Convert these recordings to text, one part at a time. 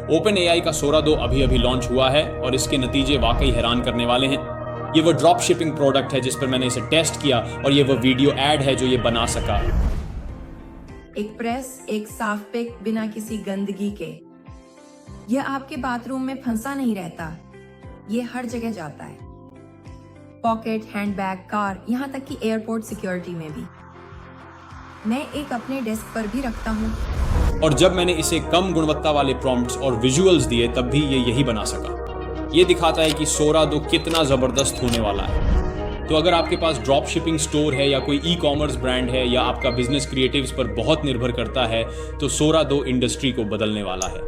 Open AI का सोरा 2 अभी अभी लॉन्च हुआ है और इसके नतीजे वाकई हैरान करने वाले हैं। ये वो ड्रॉप शिपिंग प्रोडक्ट है जिस पर मैंने इसे टेस्ट किया और ये वो वीडियो एड है जो ये बना सका। एक प्रेस, एक साफ पिक बिना किसी गंदगी के। यह आपके बाथरूम में फंसा नहीं रहता, ये हर जगह जाता है। पॉकेट, हैंडबैग, कार, यहाँ तक कि एयरपोर्ट सिक्योरिटी में भी। मैं एक अपने डेस्क पर भी रखता हूँ। और जब मैंने इसे कम गुणवत्ता वाले प्रॉम्प्ट्स और विजुअल्स दिए तब भी ये यही बना सका। ये दिखाता है कि सोरा 2 कितना जबरदस्त होने वाला है। तो अगर आपके पास ड्रॉप शिपिंग स्टोर है या कोई ई कॉमर्स ब्रांड है या आपका बिजनेस क्रिएटिव्स पर बहुत निर्भर करता है तो सोरा 2 इंडस्ट्री को बदलने वाला है।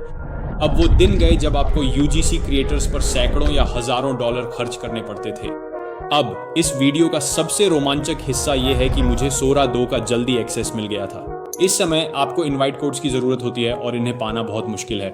अब वो दिन गए जब आपको यूजीसी क्रिएटर्स पर सैकड़ों या हजारों डॉलर खर्च करने पड़ते थे। अब इस वीडियो का सबसे रोमांचक हिस्सा यह है कि मुझे सोरा 2 का जल्दी एक्सेस मिल गया था। इस समय आपको इनवाइट कोड्स की जरूरत होती है और इन्हें पाना बहुत मुश्किल है।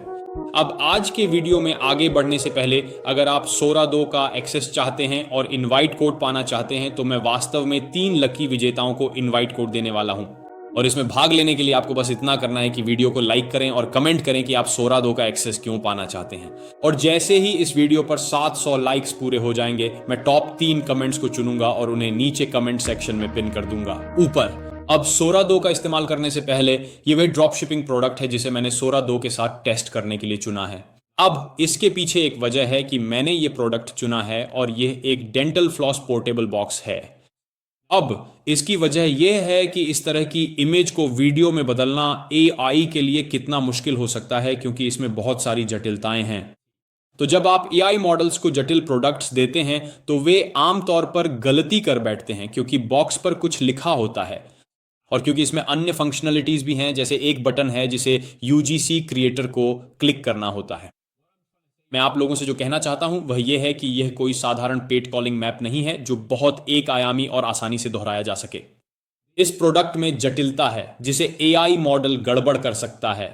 अब आज के वीडियो में आगे बढ़ने से पहले अगर आप सोरा 2 का एक्सेस चाहते हैं और इनवाइट कोड पाना चाहते हैं तो मैं वास्तव में 3 लकी विजेताओं को इनवाइट कोड देने वाला हूं। और इसमें भाग लेने के लिए आपको बस इतना करना है कि वीडियो को लाइक करें और कमेंट करें कि आप सोरा 2 का एक्सेस क्यों पाना चाहते हैं। और जैसे ही इस वीडियो पर 700 लाइक्स पूरे हो जाएंगे मैं टॉप 3 कमेंट्स को चुनूंगा और उन्हें नीचे कमेंट सेक्शन में पिन कर दूंगा ऊपर। अब सोरा 2 का इस्तेमाल करने से पहले ये वही ड्रॉप शिपिंग प्रोडक्ट है जिसे मैंने सोरा 2 के साथ टेस्ट करने के लिए चुना है। अब इसके पीछे एक वजह है कि मैंने ये प्रोडक्ट चुना है और ये एक डेंटल फ्लॉस पोर्टेबल बॉक्स है। अब इसकी वजह यह है कि इस तरह की इमेज को वीडियो में बदलना एआई के लिए कितना मुश्किल हो सकता है क्योंकि इसमें बहुत सारी जटिलताएं हैं। तो जब आप एआई मॉडल्स को जटिल प्रोडक्ट्स देते हैं तो वे आमतौर पर गलती कर बैठते हैं क्योंकि बॉक्स पर कुछ लिखा होता है और क्योंकि इसमें अन्य फंक्शनलिटीज भी हैं, जैसे एक बटन है जिसे यूजीसी क्रिएटर को क्लिक करना होता है। मैं आप लोगों से जो कहना चाहता हूं वह यह है कि यह कोई साधारण पेट कॉलिंग मैप नहीं है जो बहुत एक आयामी और आसानी से दोहराया जा सके। इस प्रोडक्ट में जटिलता है जिसे एआई मॉडल गड़बड़ कर सकता है।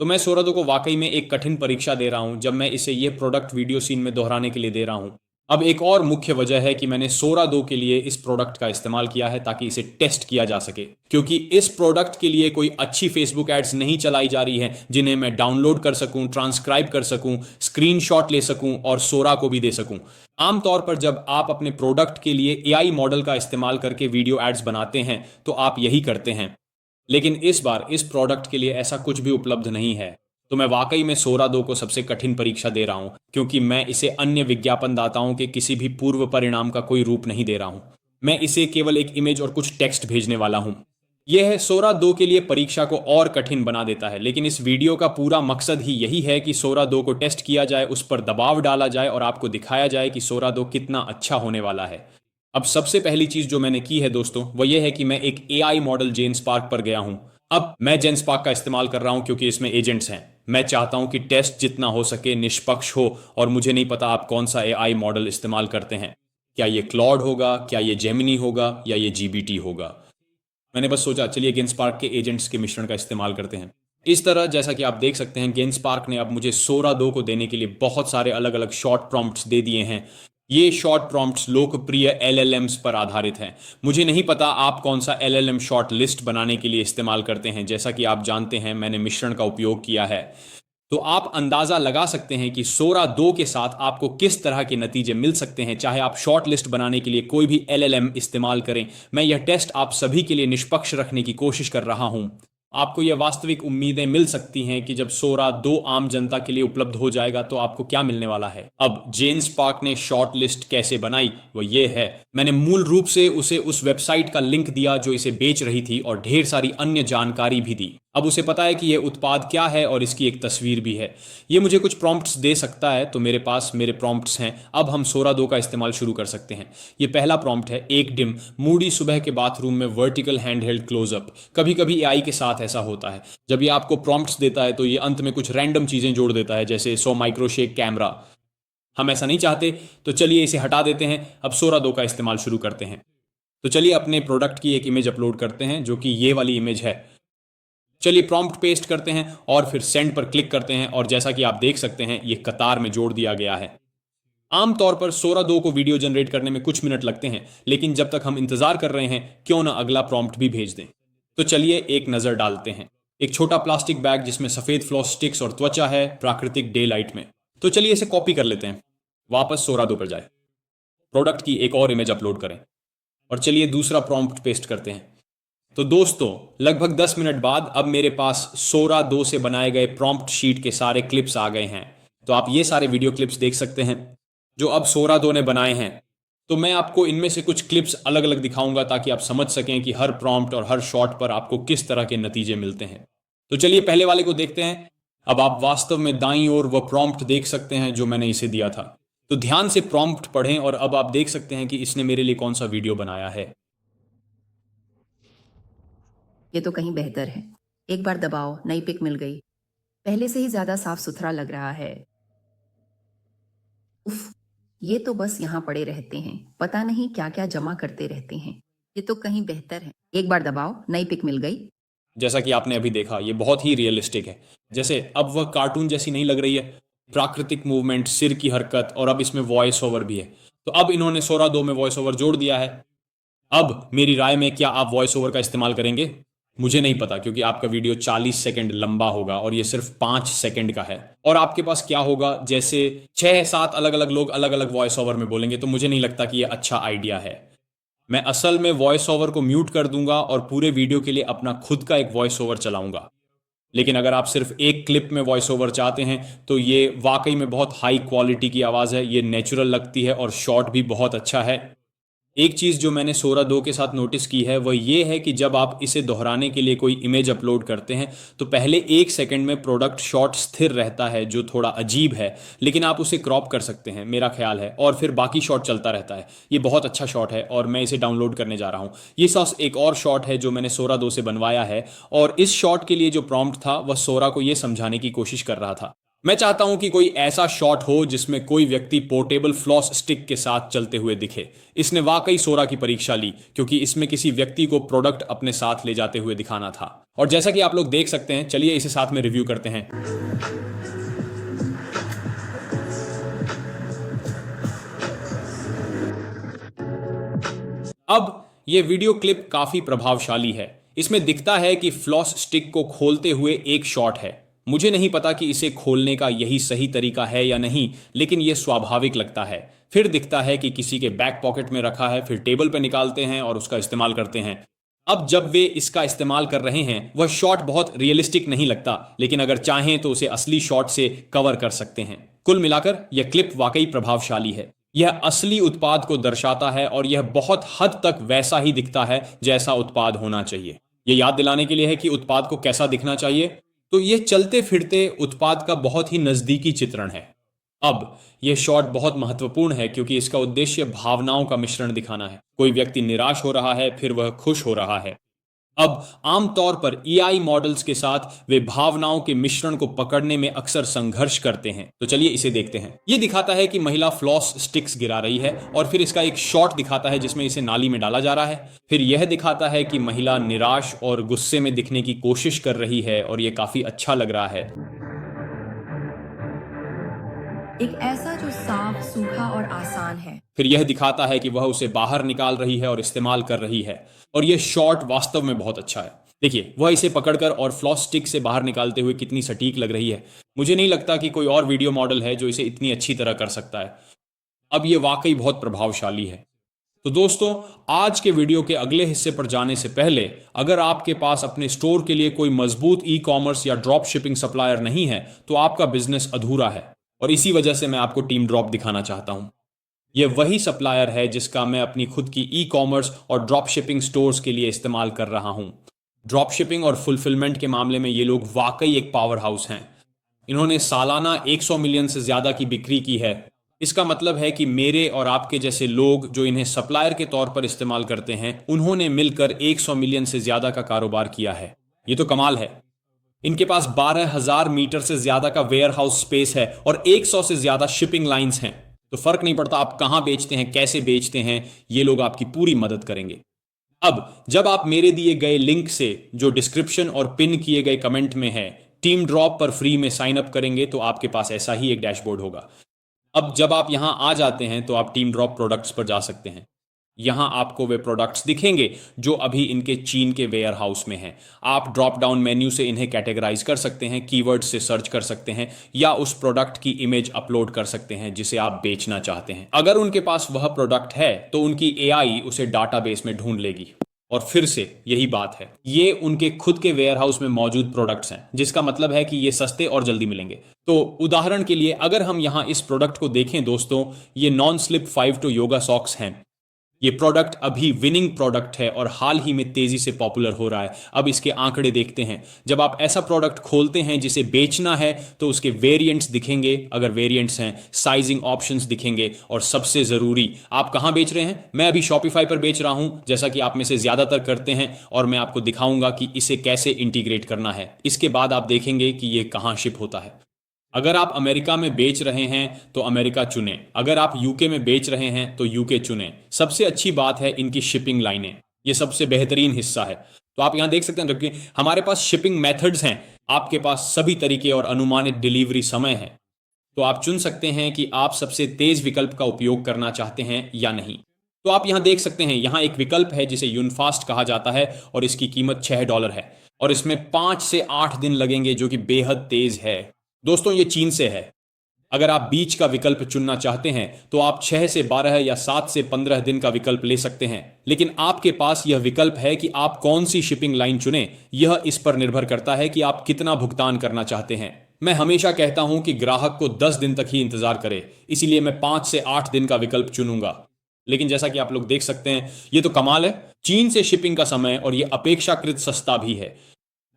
तो मैं सोरा 2 को वाकई में एक कठिन परीक्षा दे रहा हूं जब मैं इसे यह प्रोडक्ट वीडियो सीन में दोहराने के लिए दे रहा हूं। अब एक और मुख्य वजह है कि मैंने सोरा 2 के लिए इस प्रोडक्ट का इस्तेमाल किया है ताकि इसे टेस्ट किया जा सके, क्योंकि इस प्रोडक्ट के लिए कोई अच्छी फेसबुक एड्स नहीं चलाई जा रही है जिन्हें मैं डाउनलोड कर सकूं, ट्रांसक्राइब कर सकूं, स्क्रीनशॉट ले सकूं और सोरा को भी दे सकूं। आमतौर पर जब आप अपने प्रोडक्ट के लिए एआई मॉडल का इस्तेमाल करके वीडियो एड्स बनाते हैं तो आप यही करते हैं, लेकिन इस बार इस प्रोडक्ट के लिए ऐसा कुछ भी उपलब्ध नहीं है। तो मैं वाकई में सोरा 2 को सबसे कठिन परीक्षा दे रहा हूं क्योंकि मैं इसे अन्य विज्ञापनदाताओं के किसी भी पूर्व परिणाम का कोई रूप नहीं दे रहा हूं। मैं इसे केवल एक इमेज और कुछ टेक्स्ट भेजने वाला हूं। यह सोरा 2 के लिए परीक्षा को और कठिन बना देता है, लेकिन इस वीडियो का पूरा मकसद ही यही है कि सोरा 2 को टेस्ट किया जाए, उस पर दबाव डाला जाए और आपको दिखाया जाए कि सोरा 2 कितना अच्छा होने वाला है। अब सबसे पहली चीज जो मैंने की है दोस्तों वह यह है कि मैं एक एआई मॉडल जेनस्पार्क पर गया हूं। अब मैं जेनस्पार्क का इस्तेमाल कर रहा हूं क्योंकि इसमें एजेंट्स हैं। मैं चाहता हूं कि टेस्ट जितना हो सके निष्पक्ष हो और मुझे नहीं पता आप कौन सा एआई मॉडल इस्तेमाल करते हैं। क्या ये क्लॉड होगा, क्या ये जेमिनी होगा या ये जीबीटी होगा। मैंने बस सोचा चलिए जेनस्पार्क के एजेंट्स के मिश्रण का इस्तेमाल करते हैं। इस तरह जैसा कि आप देख सकते हैं जेनस्पार्क ने अब मुझे सोरा 2 को देने के लिए बहुत सारे अलग अलग शॉर्ट प्रॉम्प्ट्स दे दिए हैं। ये शॉर्ट प्रॉम्प्ट्स लोकप्रिय एलएलएम्स पर आधारित हैं। मुझे नहीं पता आप कौन सा एलएलएम शॉर्ट लिस्ट बनाने के लिए इस्तेमाल करते हैं। जैसा कि आप जानते हैं मैंने मिश्रण का उपयोग किया है, तो आप अंदाजा लगा सकते हैं कि सोरा 2 के साथ आपको किस तरह के नतीजे मिल सकते हैं चाहे आप शॉर्ट लिस्ट बनाने के लिए कोई भी एलएलएम इस्तेमाल करें। मैं यह टेस्ट आप सभी के लिए निष्पक्ष रखने की कोशिश कर रहा हूं। आपको यह वास्तविक उम्मीदें मिल सकती हैं कि जब सोरा 2 आम जनता के लिए उपलब्ध हो जाएगा तो आपको क्या मिलने वाला है। अब जेनस्पार्क ने शॉर्ट लिस्ट कैसे बनाई वो ये है, मैंने मूल रूप से उसे उस वेबसाइट का लिंक दिया जो इसे बेच रही थी और ढेर सारी अन्य जानकारी भी दी। अब उसे पता है कि यह उत्पाद क्या है और इसकी एक तस्वीर भी है। ये मुझे कुछ प्रॉम्प्ट्स दे सकता है तो मेरे पास मेरे प्रॉम्प्ट्स हैं। अब हम सोरा 2 का इस्तेमाल शुरू कर सकते हैं। ये पहला प्रॉम्प्ट है, एक डिम मूडी सुबह के बाथरूम में वर्टिकल हैंडहेल्ड क्लोजअप। कभी कभी एआई के साथ ऐसा होता है, जब ये आपको प्रॉम्प्ट्स देता है तो ये अंत में कुछ रैंडम चीजें जोड़ देता है जैसे 100 माइक्रोशेक कैमरा। हम ऐसा नहीं चाहते तो चलिए इसे हटा देते हैं। अब सोरा 2 का इस्तेमाल शुरू करते हैं। तो चलिए अपने प्रोडक्ट की एक इमेज अपलोड करते हैं जो कि ये वाली इमेज है। चलिए प्रॉम्प्ट पेस्ट करते हैं और फिर सेंड पर क्लिक करते हैं और जैसा कि आप देख सकते हैं ये कतार में जोड़ दिया गया है। आमतौर पर सोरा 2 को वीडियो जनरेट करने में कुछ मिनट लगते हैं, लेकिन जब तक हम इंतजार कर रहे हैं क्यों ना अगला प्रॉम्प्ट भी भेज दें। तो चलिए एक नजर डालते हैं। एक छोटा प्लास्टिक बैग जिसमें सफेद फ्लॉस स्टिक्स और त्वचा है, प्राकृतिक डे लाइट में। तो चलिए इसे कॉपी कर लेते हैं। वापस सोरा 2 पर जाए, प्रोडक्ट की एक और इमेज अपलोड करें और चलिए दूसरा प्रॉम्प्ट पेस्ट करते हैं। तो दोस्तों, लगभग 10 मिनट बाद अब मेरे पास सोरा 2 से बनाए गए प्रॉम्प्ट शीट के सारे क्लिप्स आ गए हैं। तो आप ये सारे वीडियो क्लिप्स देख सकते हैं जो अब सोरा 2 ने बनाए हैं। तो मैं आपको इनमें से कुछ क्लिप्स अलग अलग दिखाऊंगा ताकि आप समझ सकें कि हर प्रॉम्प्ट और हर शॉट पर आपको किस तरह के नतीजे मिलते हैं। तो चलिए पहले वाले को देखते हैं। अब आप वास्तव में दाईं ओर वह प्रॉम्प्ट देख सकते हैं जो मैंने इसे दिया था। तो ध्यान से प्रॉम्प्ट पढ़ें और अब आप देख सकते हैं कि इसने मेरे लिए कौन सा वीडियो बनाया है। ये तो कहीं बेहतर है। एक बार दबाओ, नई पिक मिल गई। पहले से ही ज्यादा साफ सुथरा लग रहा है। उफ, ये तो बस यहाँ पड़े रहते हैं, पता नहीं क्या क्या जमा करते रहते हैं। ये तो कहीं बेहतर है। एक बार दबाओ, नई पिक मिल गई। जैसा कि आपने अभी देखा, ये बहुत ही रियलिस्टिक है। जैसे अब वह कार्टून जैसी नहीं लग रही है। प्राकृतिक मूवमेंट, सिर की हरकत और अब इसमें वॉइस ओवर भी है। तो अब इन्होंने सोरा 2 में वॉइस ओवर जोड़ दिया है। अब मेरी राय में क्या आप वॉइस ओवर का इस्तेमाल करेंगे? मुझे नहीं पता, क्योंकि आपका वीडियो 40 सेकंड लंबा होगा और ये सिर्फ 5 सेकंड का है। और आपके पास क्या होगा, जैसे 6-7 अलग अलग लोग अलग अलग वॉइस ओवर में बोलेंगे। तो मुझे नहीं लगता कि ये अच्छा आइडिया है। मैं असल में वॉइस ओवर को म्यूट कर दूंगा और पूरे वीडियो के लिए अपना खुद का एक वॉइस ओवर चलाऊंगा। लेकिन अगर आप सिर्फ एक क्लिप में वॉइस ओवर चाहते हैं तो ये वाकई में बहुत हाई क्वालिटी की आवाज़ है। ये नेचुरल लगती है और शॉट भी बहुत अच्छा है। एक चीज़ जो मैंने सोरा 2 के साथ नोटिस की है वह ये है कि जब आप इसे दोहराने के लिए कोई इमेज अपलोड करते हैं तो पहले 1 सेकंड में प्रोडक्ट शॉट स्थिर रहता है, जो थोड़ा अजीब है। लेकिन आप उसे क्रॉप कर सकते हैं, मेरा ख्याल है, और फिर बाकी शॉट चलता रहता है। ये बहुत अच्छा शॉट है और मैं इसे डाउनलोड करने जा रहा हूँ। ये सॉस एक और शॉट है जो मैंने सोरा 2 से बनवाया है और इस शॉट के लिए जो प्रॉम्प्ट था वह सोरा को यह समझाने की कोशिश कर रहा था। मैं चाहता हूं कि कोई ऐसा शॉट हो जिसमें कोई व्यक्ति पोर्टेबल फ्लॉस स्टिक के साथ चलते हुए दिखे। इसने वाकई सोरा की परीक्षा ली, क्योंकि इसमें किसी व्यक्ति को प्रोडक्ट अपने साथ ले जाते हुए दिखाना था। और जैसा कि आप लोग देख सकते हैं, चलिए इसे साथ में रिव्यू करते हैं। अब यह वीडियो क्लिप काफी प्रभावशाली है। इसमें दिखता है कि फ्लॉस स्टिक को खोलते हुए एक शॉट है। मुझे नहीं पता कि इसे खोलने का यही सही तरीका है या नहीं, लेकिन यह स्वाभाविक लगता है। फिर दिखता है कि किसी के बैक पॉकेट में रखा है, फिर टेबल पर निकालते हैं और उसका इस्तेमाल करते हैं। अब जब वे इसका इस्तेमाल कर रहे हैं वह शॉट बहुत रियलिस्टिक नहीं लगता, लेकिन अगर चाहें तो उसे असली शॉट से कवर कर सकते हैं। कुल मिलाकर यह क्लिप वाकई प्रभावशाली है। यह असली उत्पाद को दर्शाता है और यह बहुत हद तक वैसा ही दिखता है जैसा उत्पाद होना चाहिए। यह याद दिलाने के लिए है कि उत्पाद को कैसा दिखना चाहिए। तो यह चलते फिरते उत्पाद का बहुत ही नजदीकी चित्रण है। अब यह शॉट बहुत महत्वपूर्ण है क्योंकि इसका उद्देश्य भावनाओं का मिश्रण दिखाना है। कोई व्यक्ति निराश हो रहा है, फिर वह खुश हो रहा है। अब आमतौर पर एआई मॉडल्स के साथ वे भावनाओं के मिश्रण को पकड़ने में अक्सर संघर्ष करते हैं। तो चलिए इसे देखते हैं। यह दिखाता है कि महिला फ्लॉस स्टिक्स गिरा रही है और फिर इसका एक शॉट दिखाता है जिसमें इसे नाली में डाला जा रहा है। फिर यह दिखाता है कि महिला निराश और गुस्से में दिखने की कोशिश कर रही है और यह काफी अच्छा लग रहा है। एक ऐसा जो साफ, सूखा और आसान है। फिर यह दिखाता है कि वह उसे बाहर निकाल रही है और इस्तेमाल कर रही है और यह शॉट वास्तव में बहुत अच्छा है। देखिए, वह इसे पकड़कर और फ्लॉस स्टिक से बाहर निकालते हुए कितनी सटीक लग रही है। मुझे नहीं लगता कि कोई और वीडियो मॉडल है जो इसे इतनी अच्छी तरह कर सकता है। अब यह वाकई बहुत प्रभावशाली है। तो दोस्तों, आज के वीडियो के अगले हिस्से पर जाने से पहले, अगर आपके पास अपने स्टोर के लिए कोई मजबूत ई कॉमर्स या ड्रॉप शिपिंग सप्लायर नहीं है तो आपका बिजनेस अधूरा है। और इसी वजह से मैं आपको टीम ड्रॉप दिखाना चाहता हूं। यह वही सप्लायर है जिसका मैं अपनी खुद की ई कॉमर्स और ड्रॉप शिपिंग स्टोर्स के लिए इस्तेमाल कर रहा हूं। ड्रॉप शिपिंग और फुलफिलमेंट के मामले में ये लोग वाकई एक पावर हाउस हैं। इन्होंने सालाना 100 मिलियन से ज्यादा की बिक्री की है। इसका मतलब है कि मेरे और आपके जैसे लोग जो इन्हें सप्लायर के तौर पर इस्तेमाल करते हैं, उन्होंने मिलकर 100 मिलियन से ज्यादा का कारोबार किया है। ये तो कमाल है। इनके पास 12,000 मीटर से ज्यादा का वेयर हाउस स्पेस है और 100 से ज्यादा शिपिंग लाइंस हैं। तो फर्क नहीं पड़ता आप कहां बेचते हैं, कैसे बेचते हैं, ये लोग आपकी पूरी मदद करेंगे। अब जब आप मेरे दिए गए लिंक से, जो डिस्क्रिप्शन और पिन किए गए कमेंट में है, टीम ड्रॉप पर फ्री में साइन अप करेंगे तो आपके पास ऐसा ही एक डैशबोर्ड होगा। अब जब आप यहां आ जाते हैं तो आप टीम ड्रॉप प्रोडक्ट्स पर जा सकते हैं। यहां आपको वे प्रोडक्ट्स दिखेंगे जो अभी इनके चीन के वेयर हाउस में हैं। आप ड्रॉप डाउन मेन्यू से इन्हें कैटेगराइज कर सकते हैं, कीवर्ड्स से सर्च कर सकते हैं या उस प्रोडक्ट की इमेज अपलोड कर सकते हैं जिसे आप बेचना चाहते हैं। अगर उनके पास वह प्रोडक्ट है तो उनकी एआई उसे डाटाबेस में ढूंढ लेगी। और फिर से यही बात है, ये उनके खुद के वेयर हाउस में मौजूद प्रोडक्ट्स हैं, जिसका मतलब है कि ये सस्ते और जल्दी मिलेंगे। तो उदाहरण के लिए अगर हम यहां इस प्रोडक्ट को देखें दोस्तों, ये नॉन स्लिप 5 योगा सॉक्स हैं। ये प्रोडक्ट अभी विनिंग प्रोडक्ट है और हाल ही में तेजी से पॉपुलर हो रहा है। अब इसके आंकड़े देखते हैं। जब आप ऐसा प्रोडक्ट खोलते हैं जिसे बेचना है तो उसके वेरिएंट्स दिखेंगे, अगर वेरिएंट्स हैं, साइजिंग ऑप्शंस दिखेंगे और सबसे जरूरी, आप कहां बेच रहे हैं। मैं अभी शॉपिफाई पर बेच रहा हूं, जैसा कि आप में से ज्यादातर करते हैं, और मैं आपको दिखाऊंगा कि इसे कैसे इंटीग्रेट करना है। इसके बाद आप देखेंगे कि यह कहां शिप होता है। अगर आप अमेरिका में बेच रहे हैं तो अमेरिका चुनें, अगर आप यूके में बेच रहे हैं तो यूके चुनें। सबसे अच्छी बात है इनकी शिपिंग लाइनें, ये सबसे बेहतरीन हिस्सा है। तो आप यहां देख सकते हैं कि हमारे पास शिपिंग मेथड्स हैं, आपके पास सभी तरीके और अनुमानित डिलीवरी समय है। तो आप चुन सकते हैं कि आप सबसे तेज विकल्प का उपयोग करना चाहते हैं या नहीं। तो आप यहां देख सकते हैं, यहां एक विकल्प है जिसे यूनफास्ट कहा जाता है और इसकी कीमत $6 है और इसमें 5 से 8 दिन लगेंगे, जो कि बेहद तेज है। दोस्तों ये चीन से है। अगर आप बीच का विकल्प चुनना चाहते हैं तो आप 6 से 12 या 7 से 15 दिन का विकल्प ले सकते हैं, लेकिन आपके पास यह विकल्प है कि आप कौन सी शिपिंग लाइन चुनें। यह इस पर निर्भर करता है कि आप कितना भुगतान करना चाहते हैं। मैं हमेशा कहता हूं कि ग्राहक को 10 दिन तक ही इंतजार करे, इसीलिए मैं 5 से 8 दिन का विकल्प चुनूंगा। लेकिन जैसा कि आप लोग देख सकते हैं, यह तो कमाल है, चीन से शिपिंग का समय और यह अपेक्षाकृत सस्ता भी है।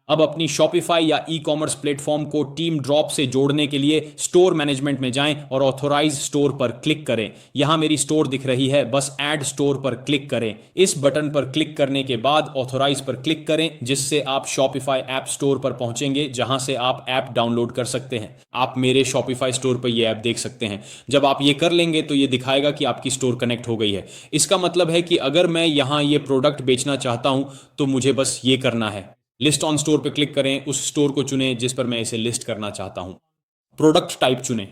अब अपनी शॉपिफाई या ई कॉमर्स प्लेटफॉर्म को टीम ड्रॉप से जोड़ने के लिए स्टोर मैनेजमेंट में जाएं और ऑथोराइज स्टोर पर क्लिक करें। यहां मेरी स्टोर दिख रही है, बस ऐड स्टोर पर क्लिक करें। इस बटन पर क्लिक करने के बाद ऑथोराइज पर क्लिक करें, जिससे आप शॉपिफाई ऐप स्टोर पर पहुंचेंगे, जहां से आप ऐप डाउनलोड कर सकते हैं। आप मेरे शॉपिफाई स्टोर पर यह ऐप देख सकते हैं। जब आप ये कर लेंगे तो ये दिखाएगा कि आपकी स्टोर कनेक्ट हो गई है। इसका मतलब है कि अगर मैं यहां ये प्रोडक्ट बेचना चाहता हूं तो मुझे बस ये करना है, लिस्ट ऑन स्टोर पर क्लिक करें, उस स्टोर को चुनें जिस पर मैं इसे लिस्ट करना चाहता हूं। प्रोडक्ट टाइप चुनें,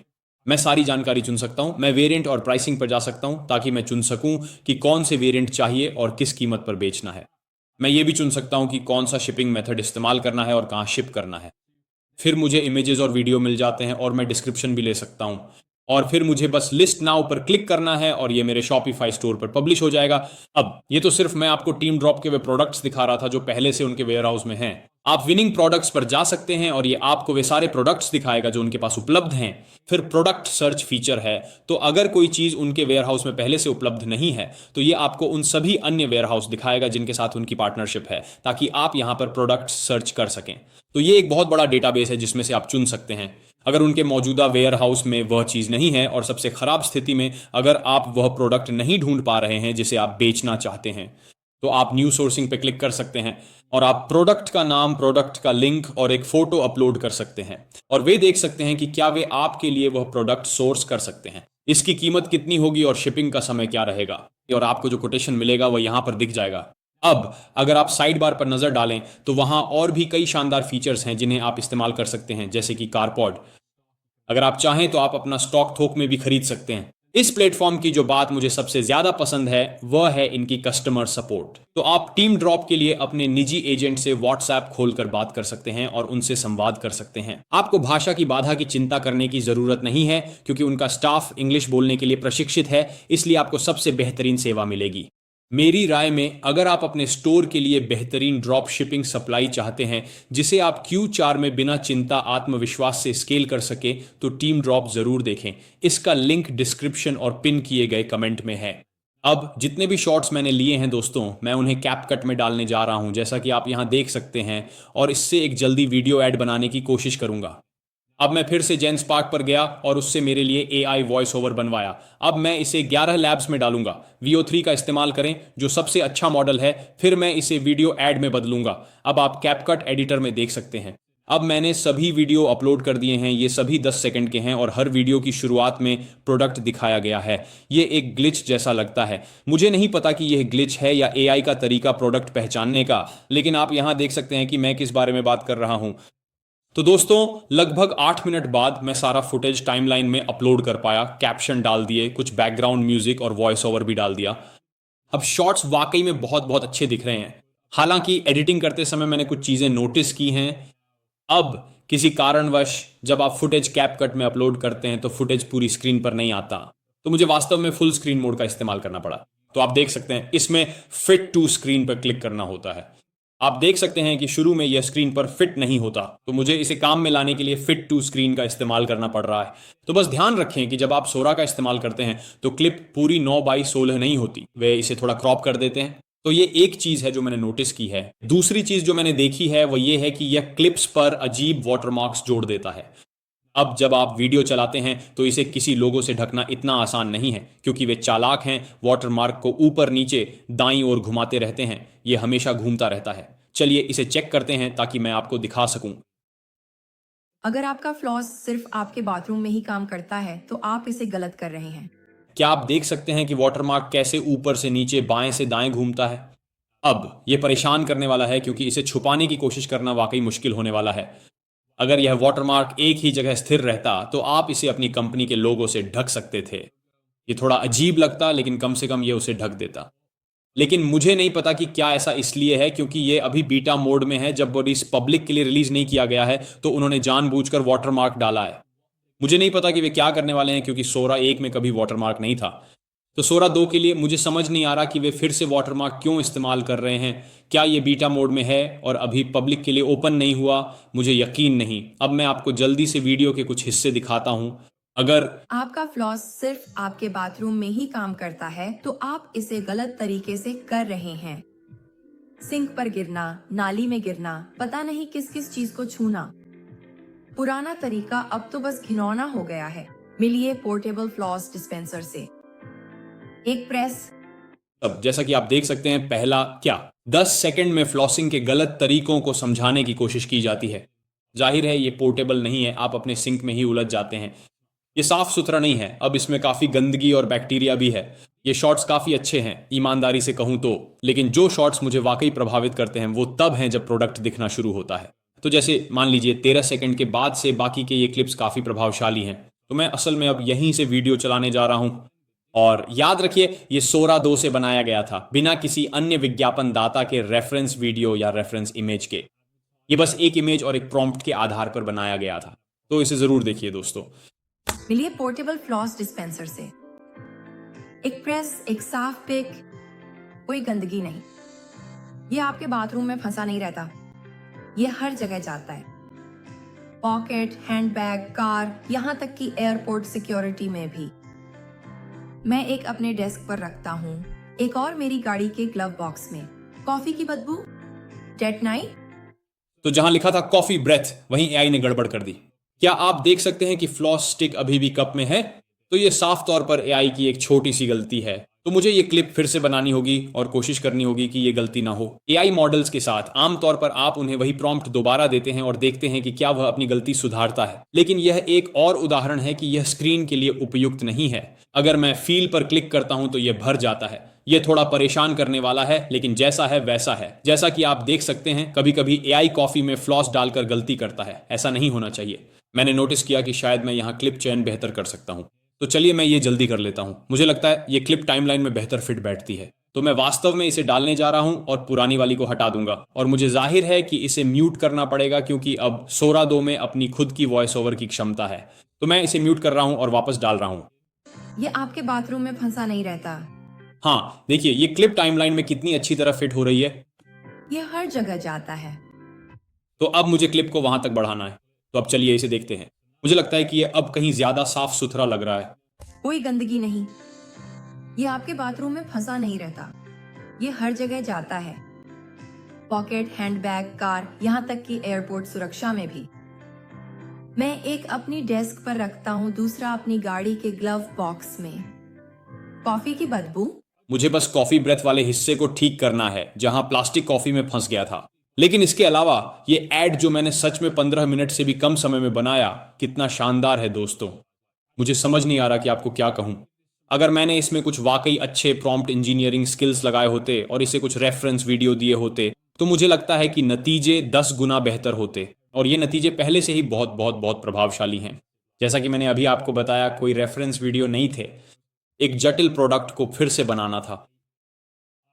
मैं सारी जानकारी चुन सकता हूं। मैं वेरिएंट और प्राइसिंग पर जा सकता हूं ताकि मैं चुन सकूं कि कौन से वेरिएंट चाहिए और किस कीमत पर बेचना है। मैं ये भी चुन सकता हूं कि कौन सा शिपिंग मेथड इस्तेमाल करना है और कहां शिप करना है। फिर मुझे इमेजेस और वीडियो मिल जाते हैं और मैं डिस्क्रिप्शन भी ले सकता हूं। और फिर मुझे बस लिस्ट नाउ पर क्लिक करना है और ये मेरे शॉपिफाई स्टोर पर पब्लिश हो जाएगा। अब ये तो सिर्फ मैं आपको टीम ड्रॉप के वे प्रोडक्ट्स दिखा रहा था जो पहले से उनके वेयर हाउस में हैं। आप विनिंग प्रोडक्ट्स पर जा सकते हैं और ये आपको वे सारे प्रोडक्ट्स दिखाएगा जो उनके पास उपलब्ध हैं। फिर प्रोडक्ट सर्च फीचर है, तो अगर कोई चीज उनके वेयर हाउस में पहले से उपलब्ध नहीं है तो ये आपको उन सभी अन्य वेयर हाउस दिखाएगा जिनके साथ उनकी पार्टनरशिप है, ताकि आप यहां पर प्रोडक्ट सर्च कर सकें। तो ये एक बहुत बड़ा डेटाबेस है जिसमें से आप चुन सकते हैं। अगर उनके मौजूदा वेयर हाउस में वह चीज नहीं है और सबसे खराब स्थिति में अगर आप वह प्रोडक्ट नहीं ढूंढ पा रहे हैं जिसे आप बेचना चाहते हैं, तो आप न्यू सोर्सिंग पे क्लिक कर सकते हैं और आप प्रोडक्ट का नाम, प्रोडक्ट का लिंक और एक फोटो अपलोड कर सकते हैं और वे देख सकते हैं कि क्या वे आपके लिए वह प्रोडक्ट सोर्स कर सकते हैं, इसकी कीमत कितनी होगी और शिपिंग का समय क्या रहेगा, और आपको जो कोटेशन मिलेगा वह यहां पर दिख जाएगा। अब अगर आप साइड बार पर नजर डालें तो वहां और भी कई शानदार फीचर्स हैं जिन्हें आप इस्तेमाल कर सकते हैं, जैसे कि कारपॉड। अगर आप चाहें तो आप अपना स्टॉक थोक में भी खरीद सकते हैं। इस प्लेटफॉर्म की जो बात मुझे सबसे ज्यादा पसंद है वह है इनकी कस्टमर सपोर्ट। तो आप टीम ड्रॉप के लिए अपने निजी एजेंट से व्हाट्सएप खोलकर बात कर सकते हैं और उनसे संवाद कर सकते हैं। आपको भाषा की बाधा की चिंता करने की जरूरत नहीं है, क्योंकि उनका स्टाफ इंग्लिश बोलने के लिए प्रशिक्षित है, इसलिए आपको सबसे बेहतरीन सेवा मिलेगी। मेरी राय में अगर आप अपने स्टोर के लिए बेहतरीन ड्रॉप शिपिंग सप्लाई चाहते हैं जिसे आप Q4 में बिना चिंता आत्मविश्वास से स्केल कर सके, तो टीम ड्रॉप जरूर देखें। इसका लिंक डिस्क्रिप्शन और पिन किए गए कमेंट में है। अब जितने भी शॉट्स मैंने लिए हैं दोस्तों, मैं उन्हें कैपकट में डालने जा रहा हूं, जैसा कि आप यहां देख सकते हैं, और इससे एक जल्दी वीडियो ऐड बनाने की कोशिश करूंगा। अब मैं फिर से जेनस्पार्क पर गया और उससे मेरे लिए AI वॉइस ओवर बनवाया। अब मैं इसे 11 लैब्स में डालूंगा। VO3 का इस्तेमाल करें जो सबसे अच्छा मॉडल है, फिर मैं इसे वीडियो ऐड में बदलूंगा। अब आप कैपकट एडिटर में देख सकते हैं। अब मैंने सभी वीडियो अपलोड कर दिए हैं, ये सभी 10 सेकंड के हैं और हर वीडियो की शुरुआत में प्रोडक्ट दिखाया गया है। ये एक ग्लिच जैसा लगता है, मुझे नहीं पता कि यह ग्लिच है या AI का तरीका प्रोडक्ट पहचानने का, लेकिन आप यहां देख सकते हैं कि मैं किस बारे में बात कर रहा हूं। तो दोस्तों लगभग 8 मिनट बाद मैं सारा फुटेज टाइमलाइन में अपलोड कर पाया, कैप्शन डाल दिए, कुछ बैकग्राउंड म्यूजिक और वॉइस ओवर भी डाल दिया। अब शॉट्स वाकई में बहुत बहुत अच्छे दिख रहे हैं। हालांकि एडिटिंग करते समय मैंने कुछ चीज़ें नोटिस की हैं। अब किसी कारणवश जब आप फुटेज कैपकट में अपलोड करते हैं तो फुटेज पूरी स्क्रीन पर नहीं आता, तो मुझे वास्तव में फुल स्क्रीन मोड का इस्तेमाल करना पड़ा। तो आप देख सकते हैं इसमें फिट टू स्क्रीन पर क्लिक करना होता है। आप देख सकते हैं कि शुरू में यह स्क्रीन पर फिट नहीं होता, तो मुझे इसे काम में लाने के लिए फिट टू स्क्रीन का इस्तेमाल करना पड़ रहा है। तो बस ध्यान रखें कि जब आप सोरा का इस्तेमाल करते हैं तो क्लिप पूरी 9:16 नहीं होती, वे इसे थोड़ा क्रॉप कर देते हैं। तो ये एक चीज है जो मैंने नोटिस की है। दूसरी चीज जो मैंने देखी है वो ये है कि यह क्लिप्स पर अजीब वाटरमार्क्स जोड़ देता है। अब जब आप वीडियो चलाते हैं तो इसे किसी लोगों से ढकना इतना आसान नहीं है, क्योंकि वे चालाक हैं, वाटरमार्क को ऊपर नीचे दाईं ओर घुमाते रहते हैं। यह हमेशा घूमता रहता है। चलिए इसे चेक करते हैं ताकि मैं आपको दिखा सकूं। अगर आपका फ्लॉस सिर्फ आपके बाथरूम में ही काम करता है तो आप इसे गलत कर रहे हैं। क्या आप देख सकते हैं कि वाटरमार्क कैसे ऊपर से नीचे, बाएं से दाएं घूमता है? अब यह परेशान करने वाला है, क्योंकि इसे छुपाने की कोशिश करना वाकई मुश्किल होने वाला है। अगर यह वाटरमार्क एक ही जगह स्थिर रहता तो आप इसे अपनी कंपनी के लोगो से ढक सकते थे। ये थोड़ा अजीब लगता, लेकिन कम से कम ये उसे ढक देता। लेकिन मुझे नहीं पता कि क्या ऐसा इसलिए है क्योंकि ये अभी बीटा मोड में है। जब इस पब्लिक के लिए रिलीज नहीं किया गया है तो उन्होंने जानबूझकर वाटरमार्क डाला है। मुझे नहीं पता कि वे क्या करने वाले हैं, क्योंकि सोरा 1 में कभी वाटरमार्क नहीं था। तो सोरा 2 के लिए मुझे समझ नहीं आ रहा कि वे फिर से वाटरमार्क क्यों इस्तेमाल कर रहे हैं। क्या ये बीटा मोड में है और अभी पब्लिक के लिए ओपन नहीं हुआ? मुझे यकीन नहीं। अब मैं आपको जल्दी से वीडियो के कुछ हिस्से दिखाता हूं। अगर आपका फ्लॉस सिर्फ आपके बाथरूम में ही काम करता है तो आप इसे गलत तरीके से कर रहे हैं। सिंक पर गिरना, नाली में गिरना, पता नहीं किस किस चीज को छूना। पुराना तरीका अब तो बस घिनौना हो गया है। मिलिए पोर्टेबल फ्लॉस डिस्पेंसर से। एक प्रेस। अब जैसा कि आप देख सकते हैं, पहला क्या 10 सेकंड में फ्लॉसिंग के गलत तरीकों को समझाने की कोशिश की जाती है। जाहिर है ये पोर्टेबल नहीं है, आप अपने सिंक में ही उलझ जाते हैं। ये साफ सुथरा नहीं है, अब इसमें काफ़ी गंदगी और बैक्टीरिया भी है। ये शॉट्स काफ़ी अच्छे हैं ईमानदारी से कहूँ तो, लेकिन जो शॉट्स मुझे वाकई प्रभावित करते हैं वो तब हैं जब प्रोडक्ट दिखना शुरू होता है। तो जैसे मान लीजिए 13 सेकंड के बाद से बाकी के ये क्लिप्स काफ़ी प्रभावशाली हैं। तो मैं असल में अब यहीं से वीडियो चलाने जा रहा हूँ। और याद रखिए, ये सोरा 2 से बनाया गया था, बिना किसी अन्य विज्ञापन दाता के रेफरेंस वीडियो या रेफरेंस इमेज के। ये बस एक इमेज और एक प्रॉम्प्ट के आधार पर बनाया गया था। तो इसे ज़रूर देखिए दोस्तों। मिलिए पोर्टेबल फ्लॉस डिस्पेंसर से। एक प्रेस, एक साफ पिक, कोई गंदगी नहीं। ये आपके बाथरूम में फंसा नहीं रहता, ये हर जगह जाता है। पॉकेट, हैंडबैग, कार, यहाँ तक कि एयरपोर्ट सिक्योरिटी में भी। मैं एक अपने डेस्क पर रखता हूँ, एक और मेरी गाड़ी के ग्लव बॉक्स में। कॉफी की बदबू, डेट नाइट। तो जहां लिखा था कॉफी ब्रेथ, वहीं एआई ने गड़बड़ कर दी। क्या आप देख सकते हैं कि फ्लॉस स्टिक अभी भी कप में है? तो ये साफ तौर पर एआई की एक छोटी सी गलती है। तो मुझे ये क्लिप फिर से बनानी होगी और कोशिश करनी होगी कि ये गलती ना हो। एआई मॉडल्स के साथ आमतौर पर आप उन्हें वही प्रॉम्प्ट दोबारा देते हैं और देखते हैं कि क्या वह अपनी गलती सुधारता है। लेकिन यह एक और उदाहरण है कि यह स्क्रीन के लिए उपयुक्त नहीं है। अगर मैं फील पर क्लिक करता हूं तो यह भर जाता है। यह थोड़ा परेशान करने वाला है, लेकिन जैसा है वैसा है। जैसा कि आप देख सकते हैं, कभी कभी एआई कॉफी में फ्लॉस डालकर गलती करता है। ऐसा नहीं होना चाहिए। मैंने नोटिस किया कि शायद मैं यहाँ क्लिप चयन बेहतर कर सकता हूँ। तो चलिए मैं ये जल्दी कर लेता हूँ। मुझे लगता है ये क्लिप टाइमलाइन में बेहतर फिट बैठती है। तो मैं वास्तव में इसे डालने जा रहा हूँ और पुरानी वाली को हटा दूंगा। और मुझे जाहिर है कि इसे म्यूट करना पड़ेगा, क्योंकि अब सोरा 2 में अपनी खुद की वॉइस ओवर की क्षमता है। तो मैं इसे म्यूट कर रहा हूँ और वापस डाल रहा हूँ। ये आपके बाथरूम में फंसा नहीं रहता। हाँ देखिए, ये क्लिप टाइमलाइन में कितनी अच्छी तरह फिट हो रही है। ये हर जगह जाता है। तो अब मुझे क्लिप को वहां तक बढ़ाना है। तो अब चलिए इसे देखते हैं। मुझे लगता है कि ये अब कहीं ज्यादा साफ सुथरा लग रहा है। कोई गंदगी नहीं। ये आपके बाथरूम में फंसा नहीं रहता, ये हर जगह जाता है। पॉकेट, हैंडबैग, कार, यहाँ तक कि एयरपोर्ट सुरक्षा में भी। मैं एक अपनी डेस्क पर रखता हूँ, दूसरा अपनी गाड़ी के ग्लव बॉक्स में। कॉफी की बदबू। मुझे बस कॉफी ब्रेथ वाले हिस्से को ठीक करना है जहां प्लास्टिक कॉफी में फंस गया था। लेकिन इसके अलावा ये एड जो मैंने सच में 15 मिनट से भी कम समय में बनाया, कितना शानदार है दोस्तों। मुझे समझ नहीं आ रहा कि आपको क्या कहूं। अगर मैंने इसमें कुछ वाकई अच्छे प्रॉम्प्ट इंजीनियरिंग स्किल्स लगाए होते और इसे कुछ रेफरेंस वीडियो दिए होते, तो मुझे लगता है कि नतीजे 10 गुना बेहतर होते। और ये नतीजे पहले से ही बहुत बहुत बहुत प्रभावशाली हैं। जैसा कि मैंने अभी आपको बताया, कोई रेफरेंस वीडियो नहीं थे। एक जटिल प्रोडक्ट को फिर से बनाना था।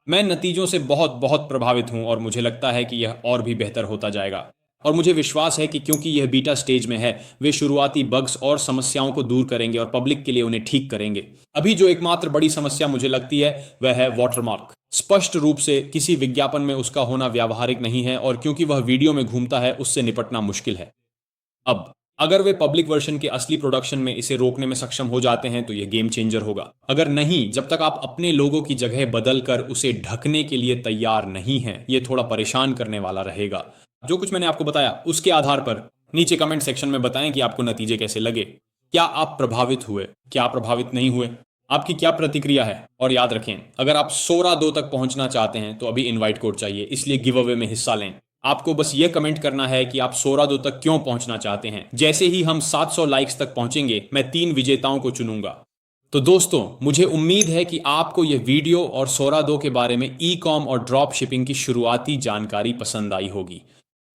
मैं नतीजों से बहुत बहुत प्रभावित हूं और मुझे लगता है कि यह और भी बेहतर होता जाएगा। और मुझे विश्वास है कि क्योंकि यह बीटा स्टेज में है, वे शुरुआती बग्स और समस्याओं को दूर करेंगे और पब्लिक के लिए उन्हें ठीक करेंगे। अभी जो एकमात्र बड़ी समस्या मुझे लगती है वह है वाटरमार्क। स्पष्ट रूप से किसी विज्ञापन में उसका होना व्यावहारिक नहीं है, और क्योंकि वह वीडियो में घूमता है, उससे निपटना मुश्किल है। अब अगर वे पब्लिक वर्जन के असली प्रोडक्शन में इसे रोकने में सक्षम हो जाते हैं तो यह गेम चेंजर होगा। अगर नहीं, जब तक आप अपने लोगों की जगह बदल कर उसे ढकने के लिए तैयार नहीं हैं, यह थोड़ा परेशान करने वाला रहेगा। जो कुछ मैंने आपको बताया उसके आधार पर नीचे कमेंट सेक्शन में बताएं कि आपको नतीजे कैसे लगे। क्या आप प्रभावित हुए, क्या आप प्रभावित नहीं हुए, आपकी क्या प्रतिक्रिया है? और याद रखें, अगर आप सोरा 2 तक पहुंचना चाहते हैं तो अभी इनवाइट कोड चाहिए, इसलिए गिव अवे में हिस्सा लें। आपको बस ये कमेंट करना है कि आप सोरा 2 तक क्यों पहुंचना चाहते हैं। जैसे ही हम 700 लाइक्स तक पहुंचेंगे, मैं 3 विजेताओं को चुनूंगा। तो दोस्तों, मुझे उम्मीद है कि आपको यह वीडियो और सोरा 2 के बारे में ई कॉम और ड्रॉप शिपिंग की शुरुआती जानकारी पसंद आई होगी।